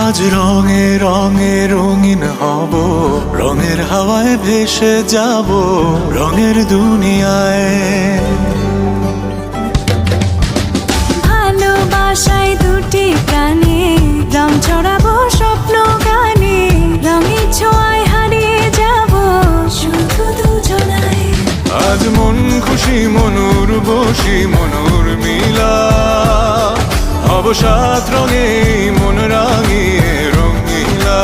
আজ রঙে রঙে রঙিন হব, রঙের হাওয়ায় ভেসে যাব রঙের দুনিয়ায়। ভালোবাসায় দুটি প্রাণে রং ছড়াবো স্বপ্ন গানে, রঙের ছোঁয়ায় হারিয়ে যাব শুধু দুজনায়। আজ মন খুশি মনুর বসি মনুর মিলা, হব সাত রঙে মন রাঙিয়ে রঙিলা।